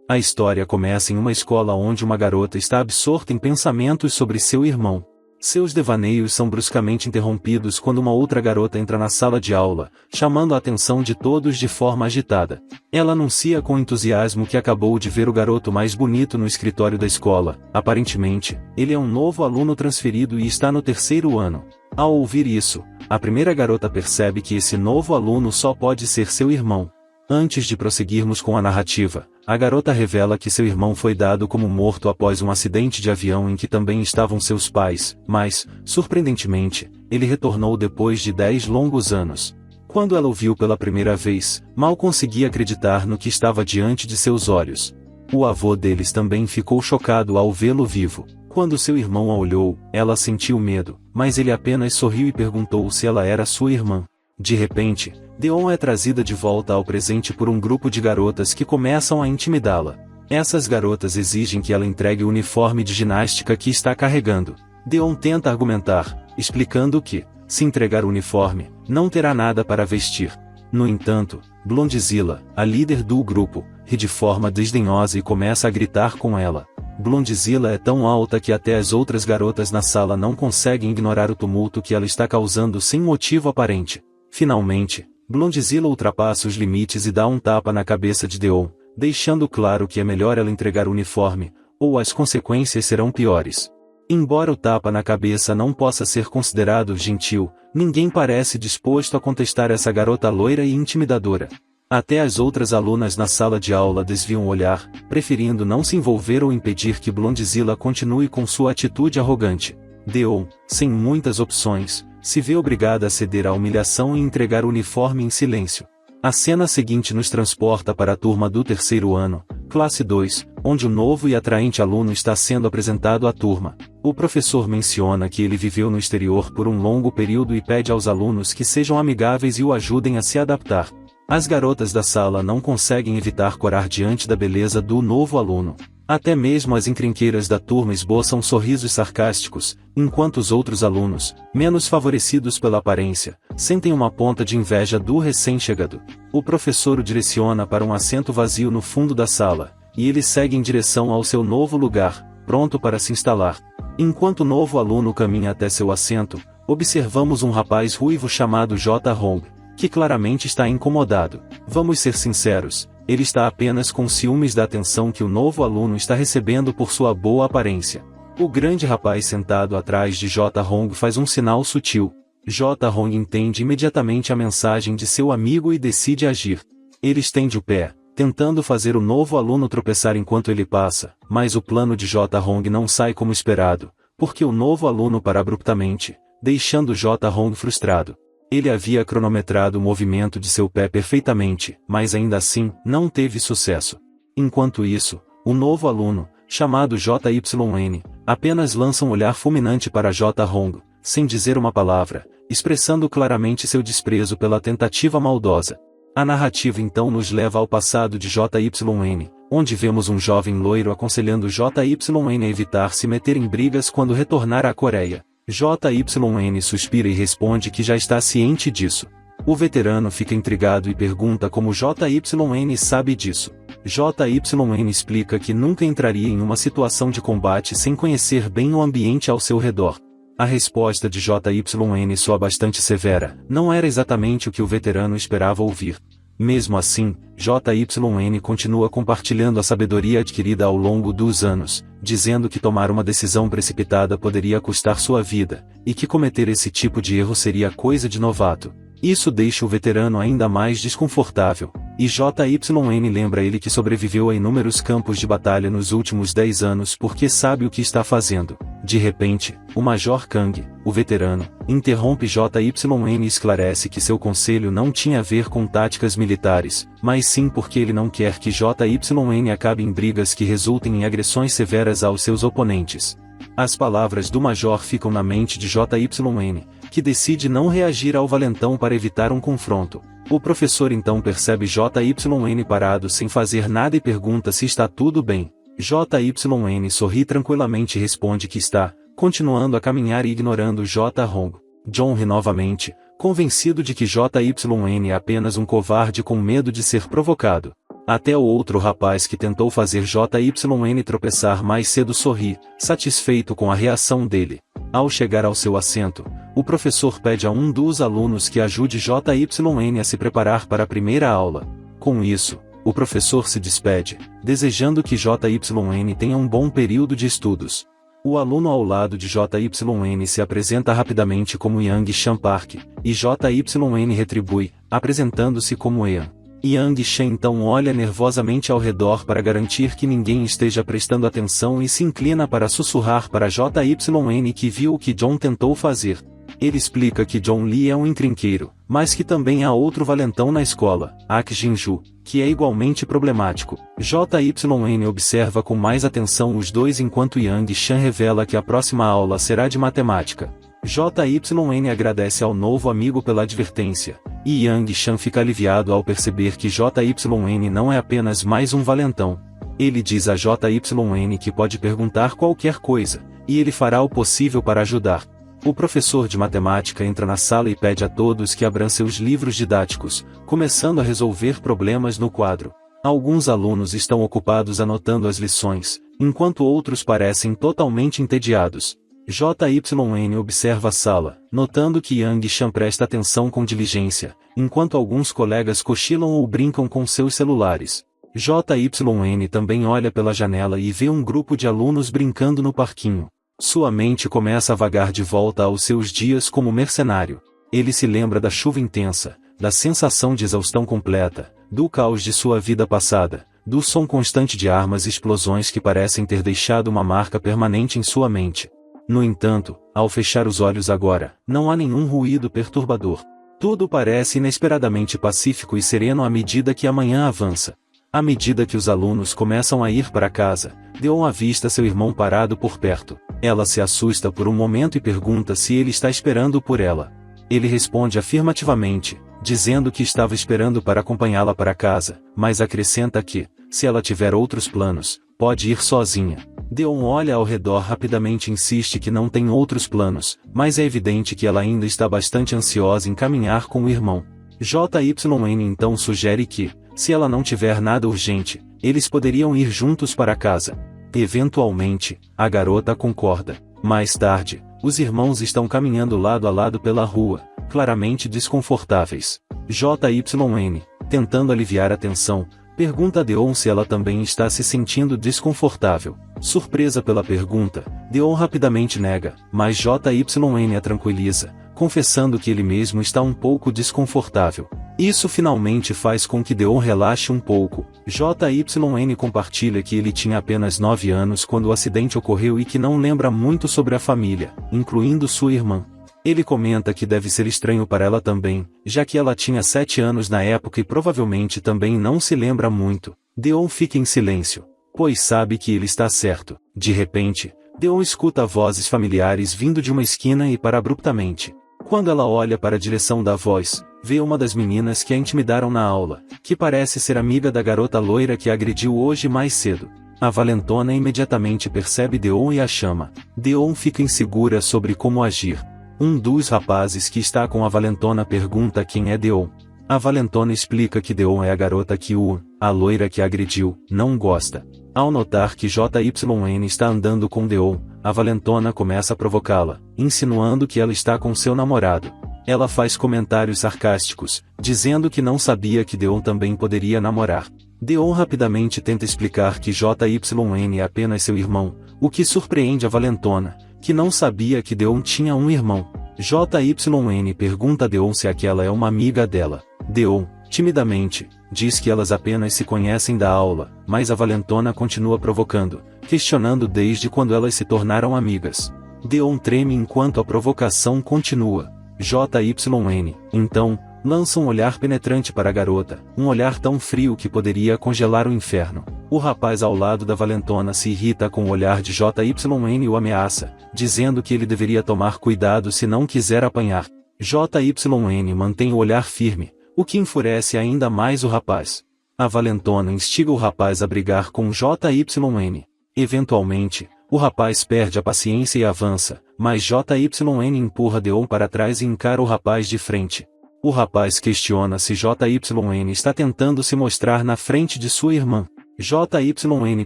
A história começa em uma escola onde uma garota está absorta em pensamentos sobre seu irmão. Seus devaneios são bruscamente interrompidos quando uma outra garota entra na sala de aula, chamando a atenção de todos de forma agitada. Ela anuncia com entusiasmo que acabou de ver o garoto mais bonito no escritório da escola. Aparentemente, ele é um novo aluno transferido e está no 3º ano. Ao ouvir isso, a primeira garota percebe que esse novo aluno só pode ser seu irmão. Antes de prosseguirmos com a narrativa, a garota revela que seu irmão foi dado como morto após um acidente de avião em que também estavam seus pais, mas, surpreendentemente, ele retornou depois de 10 longos anos. Quando ela o viu pela primeira vez, mal conseguia acreditar no que estava diante de seus olhos. O avô deles também ficou chocado ao vê-lo vivo. Quando seu irmão a olhou, ela sentiu medo, mas ele apenas sorriu e perguntou se ela era sua irmã. De repente, Deon é trazida de volta ao presente por um grupo de garotas que começam a intimidá-la. Essas garotas exigem que ela entregue o uniforme de ginástica que está carregando. Deon tenta argumentar, explicando que, se entregar o uniforme, não terá nada para vestir. No entanto, Blondzilla, a líder do grupo, ri de forma desdenhosa e começa a gritar com ela. Blondzilla é tão alta que até as outras garotas na sala não conseguem ignorar o tumulto que ela está causando sem motivo aparente. Finalmente, Blondzilla ultrapassa os limites e dá um tapa na cabeça de Deon, deixando claro que é melhor ela entregar o uniforme, ou as consequências serão piores. Embora o tapa na cabeça não possa ser considerado gentil, ninguém parece disposto a contestar essa garota loira e intimidadora. Até as outras alunas na sala de aula desviam o olhar, preferindo não se envolver ou impedir que Blondzilla continue com sua atitude arrogante. Deon, sem muitas opções, se vê obrigada a ceder à humilhação e entregar o uniforme em silêncio. A cena seguinte nos transporta para a turma do 3º ano, classe 2, onde o novo e atraente aluno está sendo apresentado à turma. O professor menciona que ele viveu no exterior por um longo período e pede aos alunos que sejam amigáveis e o ajudem a se adaptar. As garotas da sala não conseguem evitar corar diante da beleza do novo aluno. Até mesmo as encrenqueiras da turma esboçam sorrisos sarcásticos, enquanto os outros alunos, menos favorecidos pela aparência, sentem uma ponta de inveja do recém-chegado. O professor o direciona para um assento vazio no fundo da sala, e ele segue em direção ao seu novo lugar, pronto para se instalar. Enquanto o novo aluno caminha até seu assento, observamos um rapaz ruivo chamado J. Hong, que claramente está incomodado. Vamos ser sinceros, ele está apenas com ciúmes da atenção que o novo aluno está recebendo por sua boa aparência. O grande rapaz sentado atrás de J. Hong faz um sinal sutil. J. Hong entende imediatamente a mensagem de seu amigo e decide agir. Ele estende o pé, tentando fazer o novo aluno tropeçar enquanto ele passa, mas o plano de J. Hong não sai como esperado, porque o novo aluno para abruptamente, deixando J. Hong frustrado. Ele havia cronometrado o movimento de seu pé perfeitamente, mas ainda assim, não teve sucesso. Enquanto isso, o novo aluno, chamado JYN, apenas lança um olhar fulminante para J. Hong, sem dizer uma palavra, expressando claramente seu desprezo pela tentativa maldosa. A narrativa então nos leva ao passado de JYN, onde vemos um jovem loiro aconselhando JYN a evitar se meter em brigas quando retornar à Coreia. JYN suspira e responde que já está ciente disso. O veterano fica intrigado e pergunta como JYN sabe disso. JYN explica que nunca entraria em uma situação de combate sem conhecer bem o ambiente ao seu redor. A resposta de JYN soa bastante severa, não era exatamente o que o veterano esperava ouvir. Mesmo assim, JYN continua compartilhando a sabedoria adquirida ao longo dos anos, dizendo que tomar uma decisão precipitada poderia custar sua vida, e que cometer esse tipo de erro seria coisa de novato. Isso deixa o veterano ainda mais desconfortável, e JYN lembra ele que sobreviveu a inúmeros campos de batalha nos últimos 10 anos porque sabe o que está fazendo. De repente, o Major Kang, o veterano, interrompe JYN e esclarece que seu conselho não tinha a ver com táticas militares, mas sim porque ele não quer que JYN acabe em brigas que resultem em agressões severas aos seus oponentes. As palavras do Major ficam na mente de JYN, que decide não reagir ao valentão para evitar um confronto. O professor então percebe JYN parado sem fazer nada e pergunta se está tudo bem. JYN sorri tranquilamente e responde que está, continuando a caminhar e ignorando J. Hong. John ri novamente, convencido de que JYN é apenas um covarde com medo de ser provocado. Até o outro rapaz que tentou fazer JYN tropeçar mais cedo sorri, satisfeito com a reação dele. Ao chegar ao seu assento, o professor pede a um dos alunos que ajude JYN a se preparar para a primeira aula. Com isso, o professor se despede, desejando que JYN tenha um bom período de estudos. O aluno ao lado de JYN se apresenta rapidamente como Yang Shan Park, e JYN retribui, apresentando-se como Ean. Yang Shan então olha nervosamente ao redor para garantir que ninguém esteja prestando atenção e se inclina para sussurrar para JYN que viu o que John tentou fazer. Ele explica que John Lee é um encrenqueiro, mas que também há outro valentão na escola, Ak Jinju, que é igualmente problemático. JYN observa com mais atenção os dois enquanto Yang Shan revela que a próxima aula será de matemática. JYN agradece ao novo amigo pela advertência, e Yang Shan fica aliviado ao perceber que JYN não é apenas mais um valentão. Ele diz a JYN que pode perguntar qualquer coisa, e ele fará o possível para ajudar. O professor de matemática entra na sala e pede a todos que abram seus livros didáticos, começando a resolver problemas no quadro. Alguns alunos estão ocupados anotando as lições, enquanto outros parecem totalmente entediados. JYN observa a sala, notando que Yang Shan presta atenção com diligência, enquanto alguns colegas cochilam ou brincam com seus celulares. JYN também olha pela janela e vê um grupo de alunos brincando no parquinho. Sua mente começa a vagar de volta aos seus dias como mercenário. Ele se lembra da chuva intensa, da sensação de exaustão completa, do caos de sua vida passada, do som constante de armas e explosões que parecem ter deixado uma marca permanente em sua mente. No entanto, ao fechar os olhos agora, não há nenhum ruído perturbador. Tudo parece inesperadamente pacífico e sereno à medida que a manhã avança. À medida que os alunos começam a ir para casa, Deon avista seu irmão parado por perto. Ela se assusta por um momento e pergunta se ele está esperando por ela. Ele responde afirmativamente, dizendo que estava esperando para acompanhá-la para casa, mas acrescenta que, se ela tiver outros planos, pode ir sozinha. Deon olha ao redor rapidamente e insiste que não tem outros planos, mas é evidente que ela ainda está bastante ansiosa em caminhar com o irmão. JYN então sugere que, se ela não tiver nada urgente, eles poderiam ir juntos para casa. Eventualmente, a garota concorda. Mais tarde, os irmãos estão caminhando lado a lado pela rua, claramente desconfortáveis. JYN, tentando aliviar a tensão, pergunta a Deon se ela também está se sentindo desconfortável. Surpresa pela pergunta, Deon rapidamente nega, mas JYN a tranquiliza, confessando que ele mesmo está um pouco desconfortável. Isso finalmente faz com que Deon relaxe um pouco. JYN compartilha que ele tinha apenas 9 anos quando o acidente ocorreu e que não lembra muito sobre a família, incluindo sua irmã. Ele comenta que deve ser estranho para ela também, já que ela tinha 7 anos na época e provavelmente também não se lembra muito. Deon fica em silêncio, pois sabe que ele está certo. De repente, Deon escuta vozes familiares vindo de uma esquina e para abruptamente. Quando ela olha para a direção da voz, vê uma das meninas que a intimidaram na aula, que parece ser amiga da garota loira que a agrediu hoje mais cedo. A valentona imediatamente percebe Deon e a chama. Deon fica insegura sobre como agir. Um dos rapazes que está com a valentona pergunta quem é Deon. A valentona explica que Deon é a garota que a loira que a agrediu, não gosta. Ao notar que JYN está andando com Deon, a valentona começa a provocá-la, insinuando que ela está com seu namorado. Ela faz comentários sarcásticos, dizendo que não sabia que Deon também poderia namorar. Deon rapidamente tenta explicar que JYN é apenas seu irmão, o que surpreende a valentona, que não sabia que Deon tinha um irmão. JYN pergunta a Deon se aquela é uma amiga dela. Deon, timidamente, diz que elas apenas se conhecem da aula, mas a valentona continua provocando, questionando desde quando elas se tornaram amigas. Deon treme enquanto a provocação continua. JYN, então, lança um olhar penetrante para a garota, um olhar tão frio que poderia congelar o inferno. O rapaz ao lado da valentona se irrita com o olhar de JYN e o ameaça, dizendo que ele deveria tomar cuidado se não quiser apanhar. JYN mantém o olhar firme, o que enfurece ainda mais o rapaz. A valentona instiga o rapaz a brigar com JYN. Eventualmente, o rapaz perde a paciência e avança, mas JYN empurra Deon para trás e encara o rapaz de frente. O rapaz questiona se JYN está tentando se mostrar na frente de sua irmã. JYN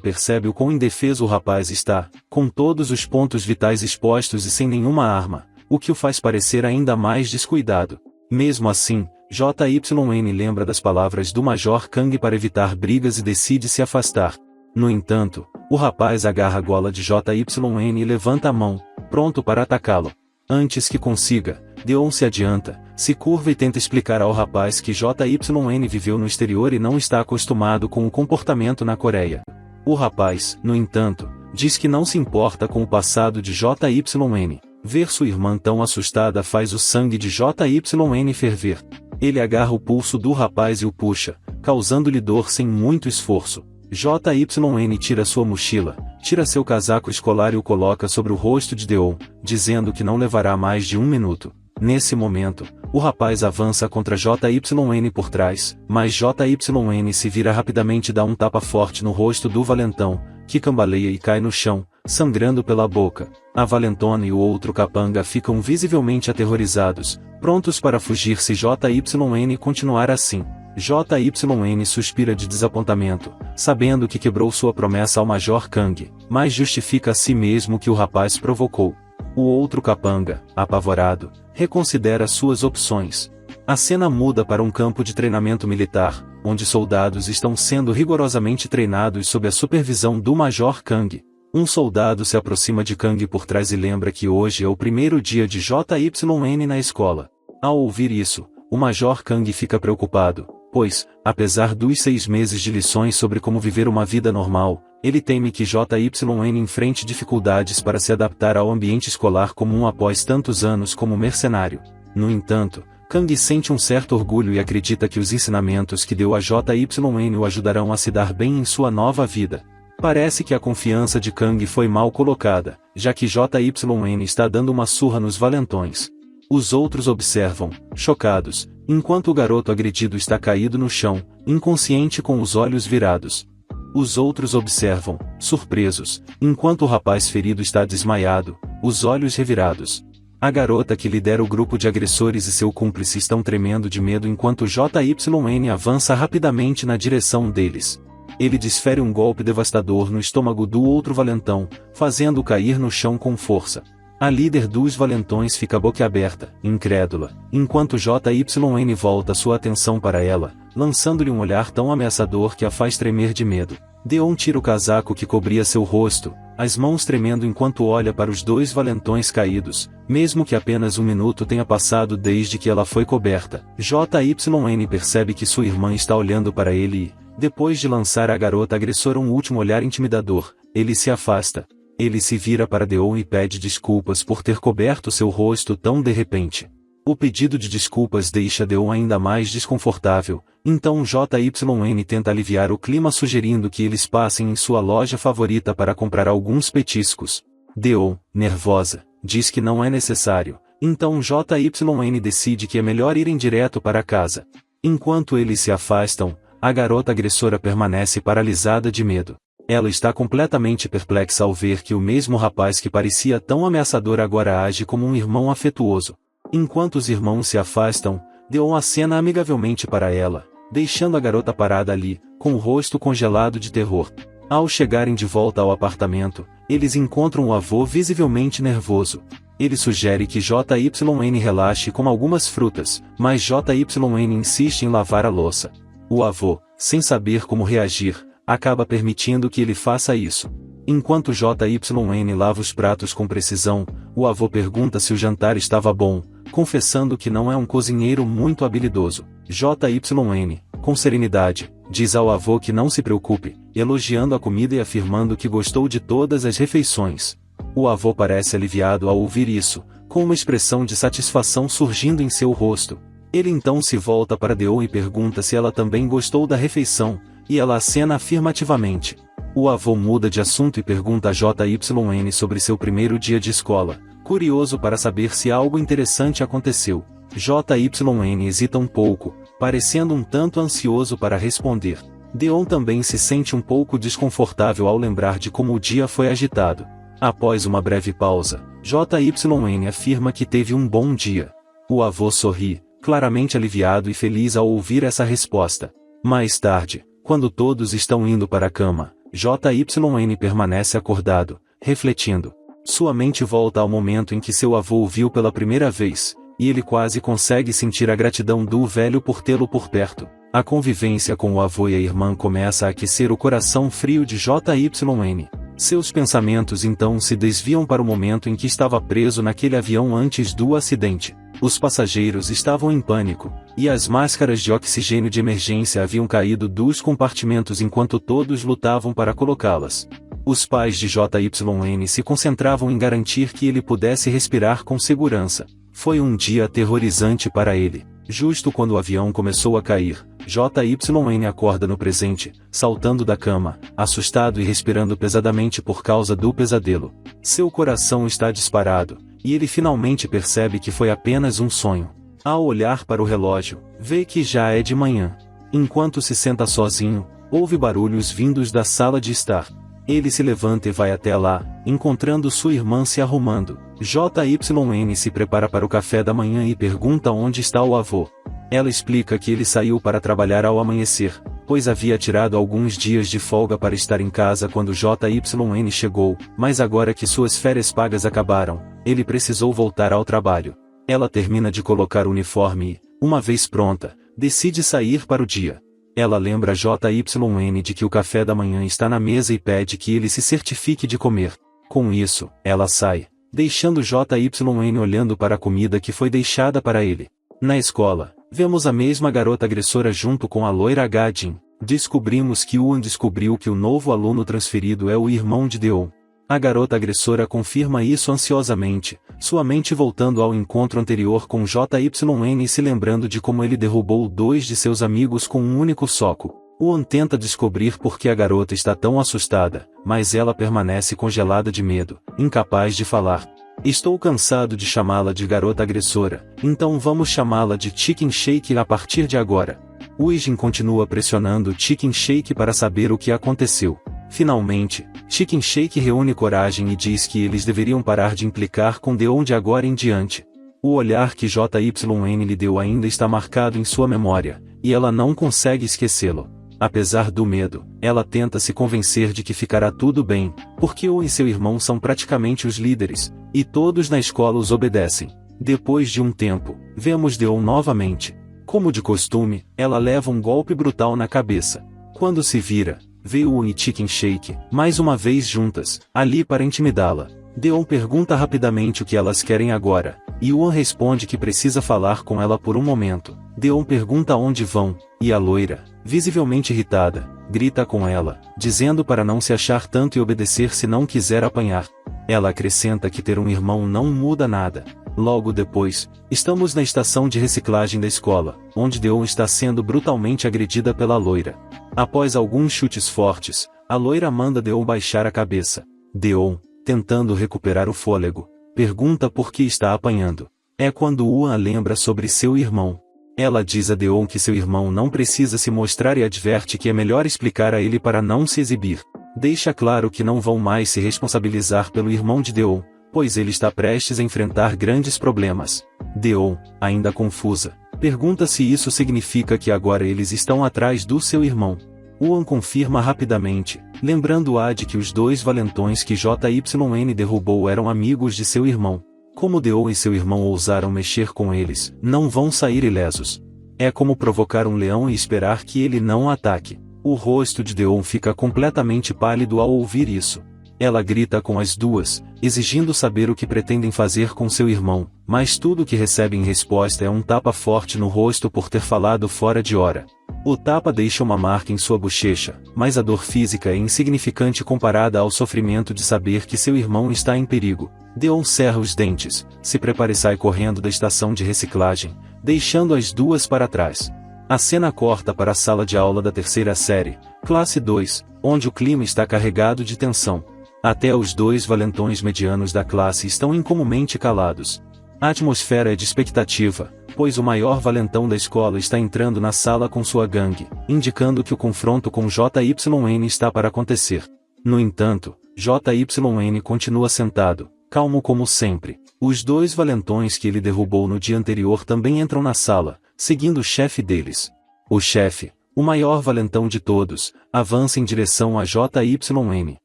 percebe o quão indefeso o rapaz está, com todos os pontos vitais expostos e sem nenhuma arma, o que o faz parecer ainda mais descuidado. Mesmo assim, JYN lembra das palavras do Major Kang para evitar brigas e decide se afastar. No entanto, o rapaz agarra a gola de JYN e levanta a mão, pronto para atacá-lo. Antes que consiga, Deon se adianta, se curva e tenta explicar ao rapaz que JYN viveu no exterior e não está acostumado com o comportamento na Coreia. O rapaz, no entanto, diz que não se importa com o passado de JYN. Ver sua irmã tão assustada faz o sangue de JYN ferver. Ele agarra o pulso do rapaz e o puxa, causando-lhe dor sem muito esforço. JYN tira sua mochila, tira seu casaco escolar e o coloca sobre o rosto de Deon, dizendo que não levará mais de 1 minuto. Nesse momento, o rapaz avança contra JYN por trás, mas JYN se vira rapidamente e dá um tapa forte no rosto do valentão, que cambaleia e cai no chão, sangrando pela boca. A valentona e o outro capanga ficam visivelmente aterrorizados, prontos para fugir se JYN continuar assim. JYN suspira de desapontamento, sabendo que quebrou sua promessa ao Major Kang, mas justifica a si mesmo que o rapaz provocou. O outro capanga, apavorado, reconsidera suas opções. A cena muda para um campo de treinamento militar, onde soldados estão sendo rigorosamente treinados sob a supervisão do Major Kang. Um soldado se aproxima de Kang por trás e lembra que hoje é o primeiro dia de JYN na escola. Ao ouvir isso, o Major Kang fica preocupado, pois, apesar dos 6 meses de lições sobre como viver uma vida normal, ele teme que JYN enfrente dificuldades para se adaptar ao ambiente escolar comum após tantos anos como mercenário. No entanto, Kang sente um certo orgulho e acredita que os ensinamentos que deu a JYN o ajudarão a se dar bem em sua nova vida. Parece que a confiança de Kang foi mal colocada, já que JYN está dando uma surra nos valentões. Os outros observam, chocados, enquanto o garoto agredido está caído no chão, inconsciente com os olhos virados. Os outros observam, surpresos, enquanto o rapaz ferido está desmaiado, os olhos revirados. A garota que lidera o grupo de agressores e seu cúmplice estão tremendo de medo enquanto JYN avança rapidamente na direção deles. Ele desfere um golpe devastador no estômago do outro valentão, fazendo-o cair no chão com força. A líder dos valentões fica boquiaberta, incrédula, enquanto JYN volta sua atenção para ela, lançando-lhe um olhar tão ameaçador que a faz tremer de medo. Deon tira o casaco que cobria seu rosto, as mãos tremendo enquanto olha para os 2 valentões caídos, mesmo que apenas 1 minuto tenha passado desde que ela foi coberta. JYN percebe que sua irmã está olhando para ele e, depois de lançar à garota agressora um último olhar intimidador, ele se afasta. Ele se vira para Deon e pede desculpas por ter coberto seu rosto tão de repente. O pedido de desculpas deixa Deon ainda mais desconfortável, então JYN tenta aliviar o clima sugerindo que eles passem em sua loja favorita para comprar alguns petiscos. Deon, nervosa, diz que não é necessário, então JYN decide que é melhor irem direto para casa. Enquanto eles se afastam, a garota agressora permanece paralisada de medo. Ela está completamente perplexa ao ver que o mesmo rapaz que parecia tão ameaçador agora age como um irmão afetuoso. Enquanto os irmãos se afastam, Deon acena amigavelmente para ela, deixando a garota parada ali, com o rosto congelado de terror. Ao chegarem de volta ao apartamento, eles encontram o avô visivelmente nervoso. Ele sugere que JYN relaxe com algumas frutas, mas JYN insiste em lavar a louça. O avô, sem saber como reagir, acaba permitindo que ele faça isso. Enquanto JYN lava os pratos com precisão, o avô pergunta se o jantar estava bom, confessando que não é um cozinheiro muito habilidoso. JYN, com serenidade, diz ao avô que não se preocupe, elogiando a comida e afirmando que gostou de todas as refeições. O avô parece aliviado ao ouvir isso, com uma expressão de satisfação surgindo em seu rosto. Ele então se volta para Deon e pergunta se ela também gostou da refeição, e ela acena afirmativamente. O avô muda de assunto e pergunta a JYN sobre seu primeiro dia de escola, curioso para saber se algo interessante aconteceu. JYN hesita um pouco, parecendo um tanto ansioso para responder. Deon também se sente um pouco desconfortável ao lembrar de como o dia foi agitado. Após uma breve pausa, JYN afirma que teve um bom dia. O avô sorri, claramente aliviado e feliz ao ouvir essa resposta. Mais tarde, quando todos estão indo para a cama, JYN permanece acordado, refletindo. Sua mente volta ao momento em que seu avô o viu pela primeira vez, e ele quase consegue sentir a gratidão do velho por tê-lo por perto. A convivência com o avô e a irmã começa a aquecer o coração frio de JYN. Seus pensamentos então se desviam para o momento em que estava preso naquele avião antes do acidente. Os passageiros estavam em pânico, e as máscaras de oxigênio de emergência haviam caído dos compartimentos enquanto todos lutavam para colocá-las. Os pais de JYN se concentravam em garantir que ele pudesse respirar com segurança. Foi um dia aterrorizante para ele. Justo quando o avião começou a cair, JYN acorda no presente, saltando da cama, assustado e respirando pesadamente por causa do pesadelo. Seu coração está disparado, e ele finalmente percebe que foi apenas um sonho. Ao olhar para o relógio, vê que já é de manhã. Enquanto se senta sozinho, ouve barulhos vindos da sala de estar. Ele se levanta e vai até lá, encontrando sua irmã se arrumando. JYN se prepara para o café da manhã e pergunta onde está o avô. Ela explica que ele saiu para trabalhar ao amanhecer, pois havia tirado alguns dias de folga para estar em casa quando JYN chegou, mas agora que suas férias pagas acabaram, ele precisou voltar ao trabalho. Ela termina de colocar o uniforme e, uma vez pronta, decide sair para o dia. Ela lembra JYN de que o café da manhã está na mesa e pede que ele se certifique de comer. Com isso, ela sai, deixando JYN olhando para a comida que foi deixada para ele. Na escola, vemos a mesma garota agressora junto com a loira Ga-jin. Descobrimos que Won descobriu que o novo aluno transferido é o irmão de Deon. A garota agressora confirma isso ansiosamente, sua mente voltando ao encontro anterior com JYN e se lembrando de como ele derrubou 2 de seus amigos com um único soco. Won tenta descobrir por que a garota está tão assustada, mas ela permanece congelada de medo, incapaz de falar. Estou cansado de chamá-la de garota agressora, então vamos chamá-la de Chicken Shake a partir de agora. Woo-jin continua pressionando Chicken Shake para saber o que aconteceu. Finalmente, Chicken Shake reúne coragem e diz que eles deveriam parar de implicar com Deon de agora em diante. O olhar que JYN lhe deu ainda está marcado em sua memória, e ela não consegue esquecê-lo. Apesar do medo, ela tenta se convencer de que ficará tudo bem, porque Woo e seu irmão são praticamente os líderes, e todos na escola os obedecem. Depois de um tempo, vemos Deon novamente. Como de costume, ela leva um golpe brutal na cabeça. Quando se vira, vê Woo e Chicken Shake, mais uma vez juntas, ali para intimidá-la. Deon pergunta rapidamente o que elas querem agora, e Woo responde que precisa falar com ela por um momento. Deon pergunta onde vão, e a loira, visivelmente irritada, grita com ela, dizendo para não se achar tanto e obedecer se não quiser apanhar. Ela acrescenta que ter um irmão não muda nada. Logo depois, estamos na estação de reciclagem da escola, onde Deon está sendo brutalmente agredida pela loira. Após alguns chutes fortes, a loira manda Deon baixar a cabeça. Deon, tentando recuperar o fôlego, pergunta por que está apanhando. É quando Woo a lembra sobre seu irmão. Ela diz a Deon que seu irmão não precisa se mostrar e adverte que é melhor explicar a ele para não se exibir. Deixa claro que não vão mais se responsabilizar pelo irmão de Deon, pois ele está prestes a enfrentar grandes problemas. Deon, ainda confusa, pergunta se isso significa que agora eles estão atrás do seu irmão. Woo confirma rapidamente, lembrando-a de que os 2 valentões que JYN derrubou eram amigos de seu irmão. Como Deon e seu irmão ousaram mexer com eles, não vão sair ilesos. É como provocar um leão e esperar que ele não ataque. O rosto de Deon fica completamente pálido ao ouvir isso. Ela grita com as duas, exigindo saber o que pretendem fazer com seu irmão, mas tudo o que recebe em resposta é um tapa forte no rosto por ter falado fora de hora. O tapa deixa uma marca em sua bochecha, mas a dor física é insignificante comparada ao sofrimento de saber que seu irmão está em perigo. Deon cerra os dentes, se prepara e sai correndo da estação de reciclagem, deixando as duas para trás. A cena corta para a sala de aula da 3ª série, classe 2, onde o clima está carregado de tensão. Até os 2 valentões medianos da classe estão incomumente calados. A atmosfera é de expectativa, pois o maior valentão da escola está entrando na sala com sua gangue, indicando que o confronto com JYN está para acontecer. No entanto, JYN continua sentado, calmo como sempre. Os 2 valentões que ele derrubou no dia anterior também entram na sala, seguindo o chefe deles. O chefe, o maior valentão de todos, avança em direção a JYN.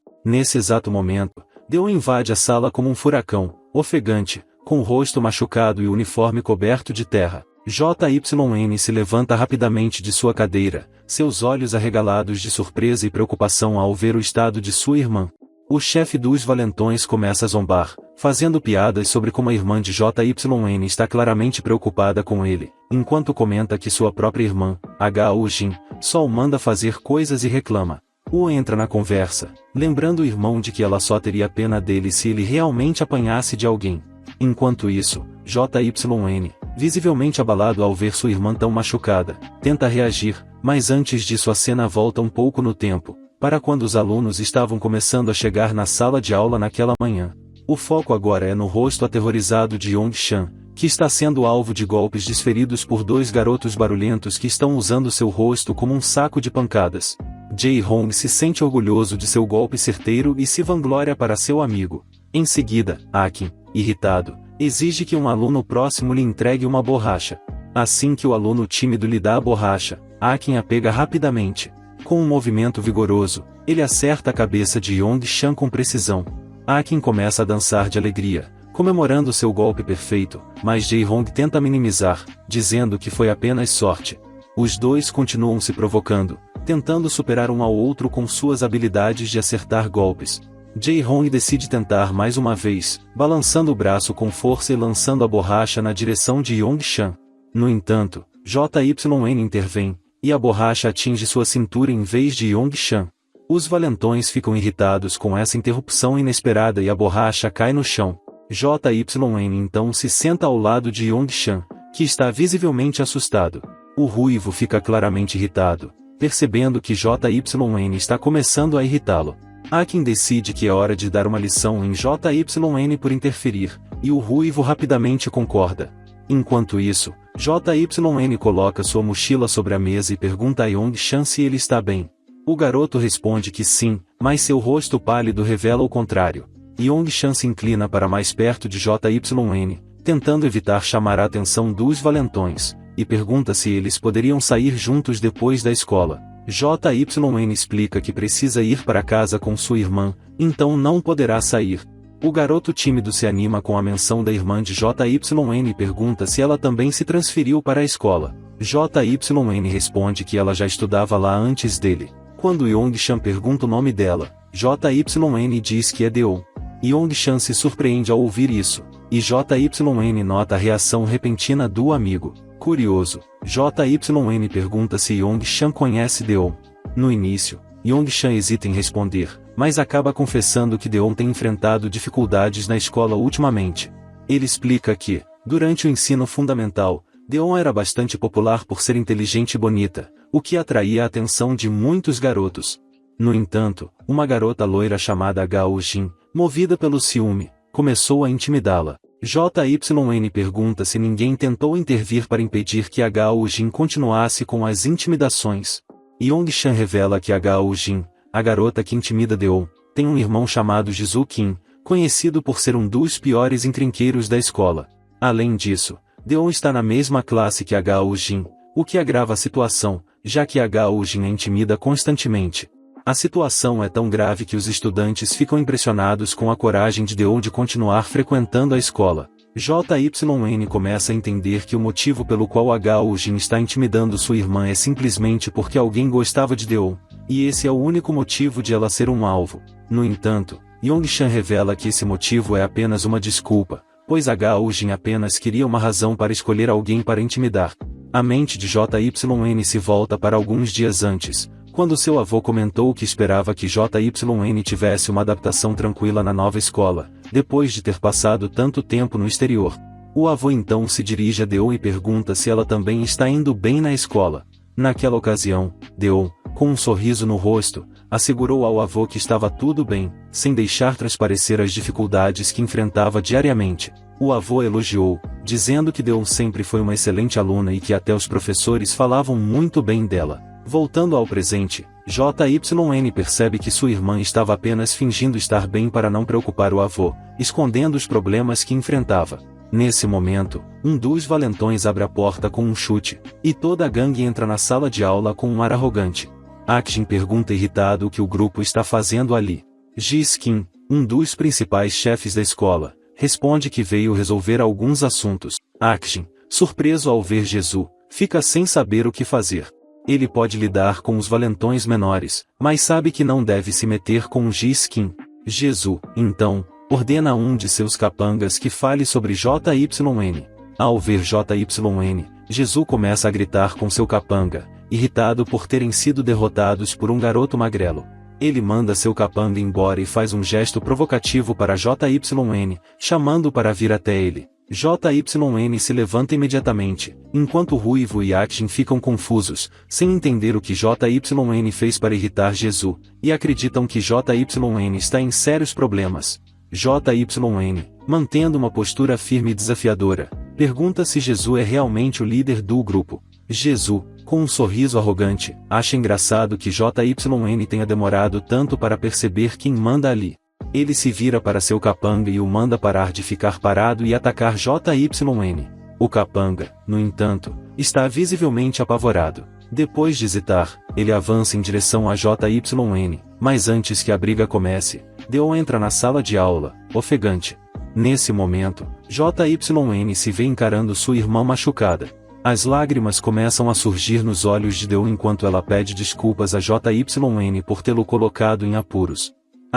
Nesse exato momento, Deon invade a sala como um furacão, ofegante, com o rosto machucado e o uniforme coberto de terra. JYN se levanta rapidamente de sua cadeira, seus olhos arregalados de surpresa e preocupação ao ver o estado de sua irmã. O chefe dos valentões começa a zombar, fazendo piadas sobre como a irmã de JYN está claramente preocupada com ele, enquanto comenta que sua própria irmã, Hao Jin, só o manda fazer coisas e reclama. O entra na conversa, lembrando o irmão de que ela só teria pena dele se ele realmente apanhasse de alguém. Enquanto isso, JYN, visivelmente abalado ao ver sua irmã tão machucada, tenta reagir, mas antes disso a cena volta um pouco no tempo, para quando os alunos estavam começando a chegar na sala de aula naquela manhã. O foco agora é no rosto aterrorizado de Yongshan, que está sendo alvo de golpes desferidos por 2 garotos barulhentos que estão usando seu rosto como um saco de pancadas. Jae-hong se sente orgulhoso de seu golpe certeiro e se vangloria para seu amigo. Em seguida, Akin, irritado, exige que um aluno próximo lhe entregue uma borracha. Assim que o aluno tímido lhe dá a borracha, Akin a pega rapidamente. Com um movimento vigoroso, ele acerta a cabeça de Yongshan com precisão. Akin começa a dançar de alegria, comemorando seu golpe perfeito, mas Jae-hong tenta minimizar, dizendo que foi apenas sorte. Os 2 continuam se provocando, tentando superar um ao outro com suas habilidades de acertar golpes. Jae-hong decide tentar mais uma vez, balançando o braço com força e lançando a borracha na direção de Yongshan. No entanto, JYN intervém, e a borracha atinge sua cintura em vez de Yongshan. Os valentões ficam irritados com essa interrupção inesperada e a borracha cai no chão. JYN então se senta ao lado de Yongshan, que está visivelmente assustado. O ruivo fica claramente irritado, percebendo que JYN está começando a irritá-lo. Akin decide que é hora de dar uma lição em JYN por interferir, e o ruivo rapidamente concorda. Enquanto isso, JYN coloca sua mochila sobre a mesa e pergunta a Yongshan se ele está bem. O garoto responde que sim, mas seu rosto pálido revela o contrário. Yongshan se inclina para mais perto de JYN, tentando evitar chamar a atenção dos valentões, e pergunta se eles poderiam sair juntos depois da escola. JYN explica que precisa ir para casa com sua irmã, então não poderá sair. O garoto tímido se anima com a menção da irmã de JYN e pergunta se ela também se transferiu para a escola. JYN responde que ela já estudava lá antes dele. Quando Yongshan pergunta o nome dela, JYN diz que é Deon. Yongshan se surpreende ao ouvir isso, e JYN nota a reação repentina do amigo. Curioso, JYN pergunta se Yongshan conhece Deon. No início, Yongshan hesita em responder, mas acaba confessando que Deon tem enfrentado dificuldades na escola ultimamente. Ele explica que, durante o ensino fundamental, Deon era bastante popular por ser inteligente e bonita, o que atraía a atenção de muitos garotos. No entanto, uma garota loira chamada Hao Jin, movida pelo ciúme, começou a intimidá-la. JYN pergunta se ninguém tentou intervir para impedir que Hao Jin continuasse com as intimidações. Yongshan revela que Hao Jin, a garota que intimida Deon, tem um irmão chamado Jisoo Kim, conhecido por ser um dos piores encrenqueiros da escola. Além disso, Deon está na mesma classe que Hao Jin, o que agrava a situação, já que Hao Jin a intimida constantemente. A situação é tão grave que os estudantes ficam impressionados com a coragem de Deon de continuar frequentando a escola. JYN começa a entender que o motivo pelo qual Hao Jin está intimidando sua irmã é simplesmente porque alguém gostava de Deon, e esse é o único motivo de ela ser um alvo. No entanto, Yongshan revela que esse motivo é apenas uma desculpa, pois Hao Jin apenas queria uma razão para escolher alguém para intimidar. A mente de JYN se volta para alguns dias antes, quando seu avô comentou que esperava que JYN tivesse uma adaptação tranquila na nova escola, depois de ter passado tanto tempo no exterior. O avô então se dirige a Deon e pergunta se ela também está indo bem na escola. Naquela ocasião, Deon, com um sorriso no rosto, assegurou ao avô que estava tudo bem, sem deixar transparecer as dificuldades que enfrentava diariamente. O avô elogiou, dizendo que Deon sempre foi uma excelente aluna e que até os professores falavam muito bem dela. Voltando ao presente, JYN percebe que sua irmã estava apenas fingindo estar bem para não preocupar o avô, escondendo os problemas que enfrentava. Nesse momento, um dos valentões abre a porta com um chute, e toda a gangue entra na sala de aula com um ar arrogante. Akshin pergunta irritado o que o grupo está fazendo ali. Ji-skin, um dos principais chefes da escola, responde que veio resolver alguns assuntos. Akshin, surpreso ao ver Jesus, fica sem saber o que fazer. Ele pode lidar com os valentões menores, mas sabe que não deve se meter com Ji-skin. Jesus, então, ordena a um de seus capangas que fale sobre JYN. Ao ver JYN, Jesus começa a gritar com seu capanga, irritado por terem sido derrotados por um garoto magrelo. Ele manda seu capanga embora e faz um gesto provocativo para JYN, chamando para vir até ele. JYN se levanta imediatamente, enquanto Ruivo e Akshin ficam confusos, sem entender o que JYN fez para irritar Jesus, e acreditam que JYN está em sérios problemas. JYN, mantendo uma postura firme e desafiadora, pergunta se Jesus é realmente o líder do grupo. Jesus, com um sorriso arrogante, acha engraçado que JYN tenha demorado tanto para perceber quem manda ali. Ele se vira para seu capanga e o manda parar de ficar parado e atacar JYN. O capanga, no entanto, está visivelmente apavorado. Depois de hesitar, ele avança em direção a JYN, mas antes que a briga comece, Deon entra na sala de aula, ofegante. Nesse momento, JYN se vê encarando sua irmã machucada. As lágrimas começam a surgir nos olhos de Deon enquanto ela pede desculpas a JYN por tê-lo colocado em apuros.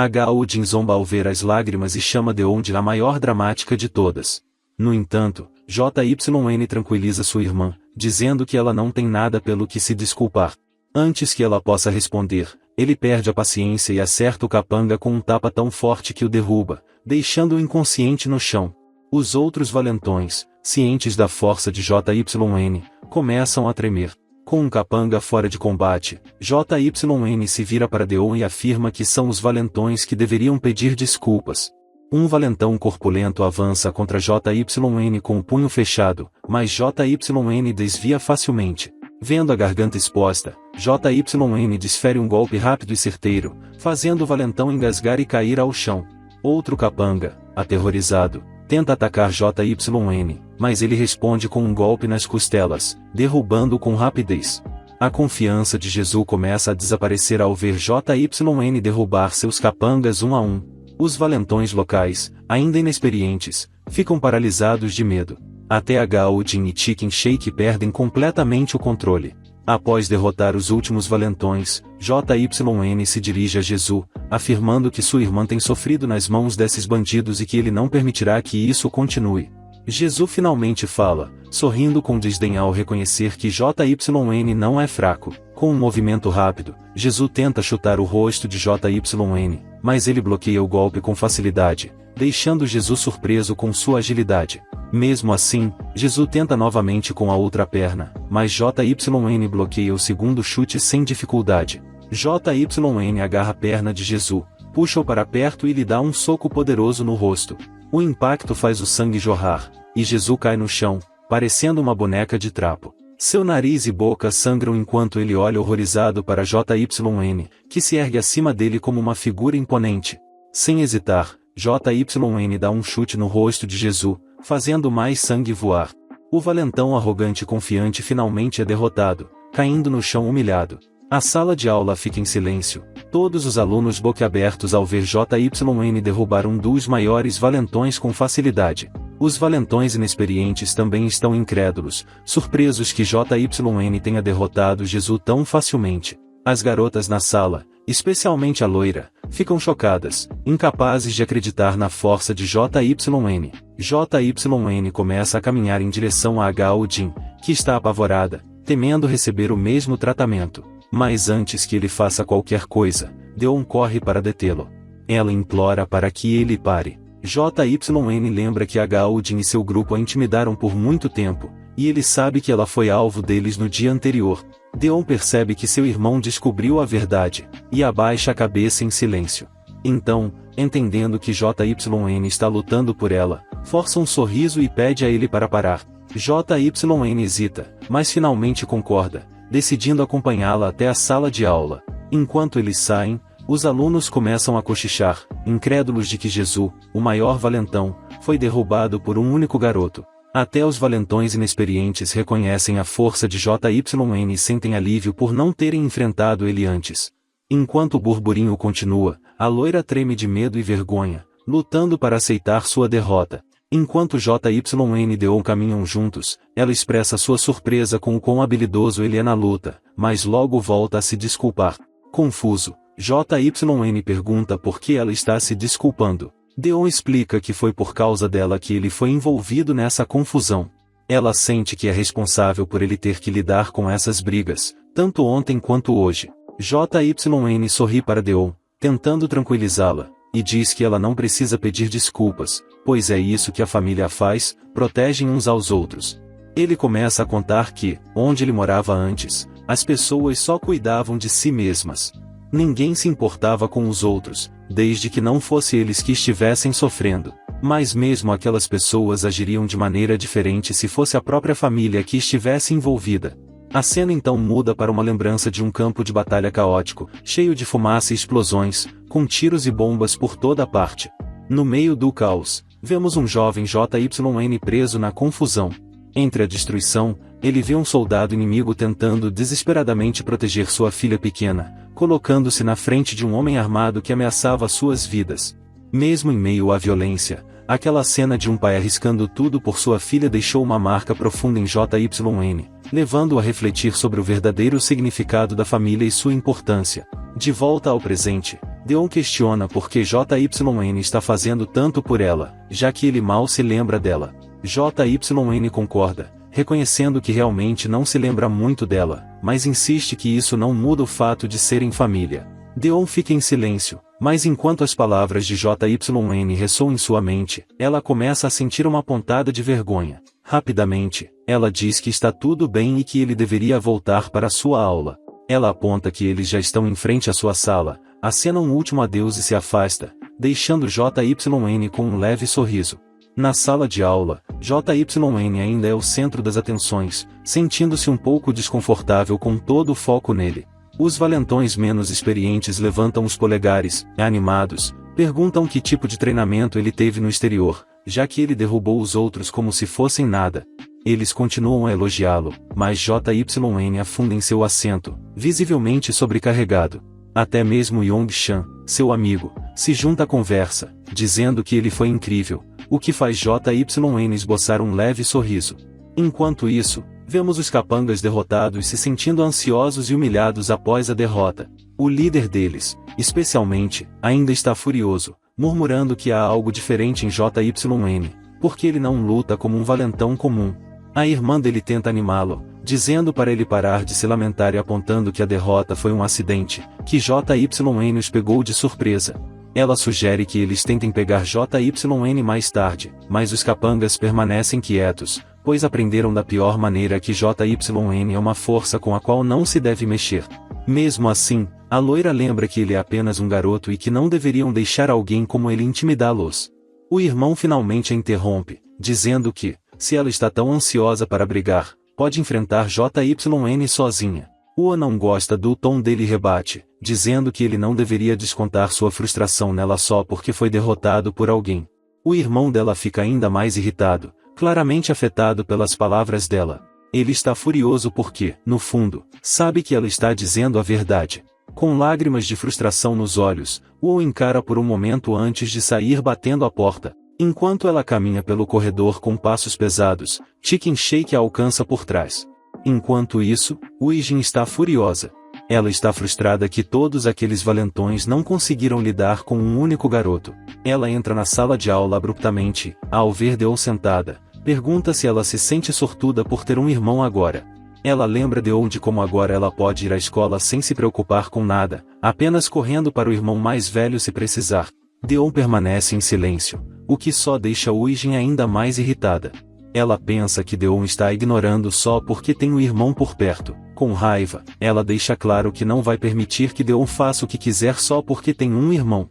Gao Jin zomba ao ver as lágrimas e chama Deon de a maior dramática de todas. No entanto, JYN tranquiliza sua irmã, dizendo que ela não tem nada pelo que se desculpar. Antes que ela possa responder, ele perde a paciência e acerta o capanga com um tapa tão forte que o derruba, deixando-o inconsciente no chão. Os outros valentões, cientes da força de JYN, começam a tremer. Com um capanga fora de combate, JYN se vira para Deon e afirma que são os valentões que deveriam pedir desculpas. Um valentão corpulento avança contra JYN com o punho fechado, mas JYN desvia facilmente. Vendo a garganta exposta, JYN desfere um golpe rápido e certeiro, fazendo o valentão engasgar e cair ao chão. Outro capanga, aterrorizado, tenta atacar JYN, mas ele responde com um golpe nas costelas, derrubando-o com rapidez. A confiança de Jesus começa a desaparecer ao ver JYN derrubar seus capangas um a um. Os valentões locais, ainda inexperientes, ficam paralisados de medo. Até Gao Jin e Chicken Shake perdem completamente o controle. Após derrotar os últimos valentões, JYN se dirige a Jesus, afirmando que sua irmã tem sofrido nas mãos desses bandidos e que ele não permitirá que isso continue. Jesus finalmente fala, sorrindo com desdém ao reconhecer que JYN não é fraco. Com um movimento rápido, Jesus tenta chutar o rosto de JYN, mas ele bloqueia o golpe com facilidade, deixando Jesus surpreso com sua agilidade. Mesmo assim, Jesus tenta novamente com a outra perna, mas JYN bloqueia o segundo chute sem dificuldade. JYN agarra a perna de Jesus, puxa-o para perto e lhe dá um soco poderoso no rosto. O impacto faz o sangue jorrar, e Jesus cai no chão, parecendo uma boneca de trapo. Seu nariz e boca sangram enquanto ele olha horrorizado para JYN, que se ergue acima dele como uma figura imponente. Sem hesitar, JYN dá um chute no rosto de Jesus, fazendo mais sangue voar. O valentão arrogante e confiante finalmente é derrotado, caindo no chão humilhado. A sala de aula fica em silêncio, todos os alunos boquiabertos ao ver JYN derrubar um dos maiores valentões com facilidade. Os valentões inexperientes também estão incrédulos, surpresos que JYN tenha derrotado Jesus tão facilmente. As garotas na sala, especialmente a loira, ficam chocadas, incapazes de acreditar na força de JYN. JYN começa a caminhar em direção a Gao Jin, que está apavorada, temendo receber o mesmo tratamento. Mas antes que ele faça qualquer coisa, Deon corre para detê-lo. Ela implora para que ele pare. JYN lembra que Gao Jin e seu grupo a intimidaram por muito tempo, e ele sabe que ela foi alvo deles no dia anterior. Deon percebe que seu irmão descobriu a verdade, e abaixa a cabeça em silêncio. Então, entendendo que JYN está lutando por ela, força um sorriso e pede a ele para parar. JYN hesita, mas finalmente concorda, decidindo acompanhá-la até a sala de aula. Enquanto eles saem, os alunos começam a cochichar, incrédulos de que Jesus, o maior valentão, foi derrubado por um único garoto. Até os valentões inexperientes reconhecem a força de JYN e sentem alívio por não terem enfrentado ele antes. Enquanto o burburinho continua, a loira treme de medo e vergonha, lutando para aceitar sua derrota. Enquanto JYN e Deon caminham juntos, ela expressa sua surpresa com o quão habilidoso ele é na luta, mas logo volta a se desculpar. Confuso, JYN pergunta por que ela está se desculpando. Deon explica que foi por causa dela que ele foi envolvido nessa confusão. Ela sente que é responsável por ele ter que lidar com essas brigas, tanto ontem quanto hoje. JYN sorri para Deon, tentando tranquilizá-la, e diz que ela não precisa pedir desculpas, pois é isso que a família faz, protegem uns aos outros. Ele começa a contar que, onde ele morava antes, as pessoas só cuidavam de si mesmas. Ninguém se importava com os outros, desde que não fosse eles que estivessem sofrendo. Mas mesmo aquelas pessoas agiriam de maneira diferente se fosse a própria família que estivesse envolvida. A cena então muda para uma lembrança de um campo de batalha caótico, cheio de fumaça e explosões, com tiros e bombas por toda parte. No meio do caos, vemos um jovem JYN preso na confusão. Entre a destruição, ele vê um soldado inimigo tentando desesperadamente proteger sua filha pequena, colocando-se na frente de um homem armado que ameaçava suas vidas. Mesmo em meio à violência, aquela cena de um pai arriscando tudo por sua filha deixou uma marca profunda em JYN, levando-o a refletir sobre o verdadeiro significado da família e sua importância. De volta ao presente, Deon questiona por que JYN está fazendo tanto por ela, já que ele mal se lembra dela. JYN concorda, reconhecendo que realmente não se lembra muito dela, mas insiste que isso não muda o fato de serem família. Deon fica em silêncio, mas enquanto as palavras de JYN ressoam em sua mente, ela começa a sentir uma pontada de vergonha. Rapidamente, ela diz que está tudo bem e que ele deveria voltar para sua aula. Ela aponta que eles já estão em frente à sua sala, acena um último adeus e se afasta, deixando JYN com um leve sorriso. Na sala de aula, JYN ainda é o centro das atenções, sentindo-se um pouco desconfortável com todo o foco nele. Os valentões menos experientes levantam os polegares, animados, perguntam que tipo de treinamento ele teve no exterior, já que ele derrubou os outros como se fossem nada. Eles continuam a elogiá-lo, mas JYN afunda em seu assento, visivelmente sobrecarregado. Até mesmo Yong-chan, seu amigo, se junta à conversa, dizendo que ele foi incrível, o que faz JYN esboçar um leve sorriso. Enquanto isso, vemos os capangas derrotados se sentindo ansiosos e humilhados após a derrota. O líder deles, especialmente, ainda está furioso, murmurando que há algo diferente em JYN, porque ele não luta como um valentão comum. A irmã dele tenta animá-lo, dizendo para ele parar de se lamentar e apontando que a derrota foi um acidente, que JYN os pegou de surpresa. Ela sugere que eles tentem pegar JYN mais tarde, mas os capangas permanecem quietos, pois aprenderam da pior maneira que JYN é uma força com a qual não se deve mexer. Mesmo assim, a loira lembra que ele é apenas um garoto e que não deveriam deixar alguém como ele intimidá-los. O irmão finalmente a interrompe, dizendo que, se ela está tão ansiosa para brigar, pode enfrentar JYN sozinha. Ua não gosta do tom dele e rebate, dizendo que ele não deveria descontar sua frustração nela só porque foi derrotado por alguém. O irmão dela fica ainda mais irritado, claramente afetado pelas palavras dela. Ele está furioso porque, no fundo, sabe que ela está dizendo a verdade. Com lágrimas de frustração nos olhos, Ua o encara por um momento antes de sair batendo a porta. Enquanto ela caminha pelo corredor com passos pesados, Chicken Shake a alcança por trás. Enquanto isso, Uijin está furiosa. Ela está frustrada que todos aqueles valentões não conseguiram lidar com um único garoto. Ela entra na sala de aula abruptamente, ao ver Deon sentada, pergunta se ela se sente sortuda por ter um irmão agora. Ela lembra Deon de como agora ela pode ir à escola sem se preocupar com nada, apenas correndo para o irmão mais velho se precisar. Deon permanece em silêncio, o que só deixa Uijin ainda mais irritada. Ela pensa que Deon está a ignorando só porque tem um irmão por perto. Com raiva, ela deixa claro que não vai permitir que Deon faça o que quiser só porque tem um irmão.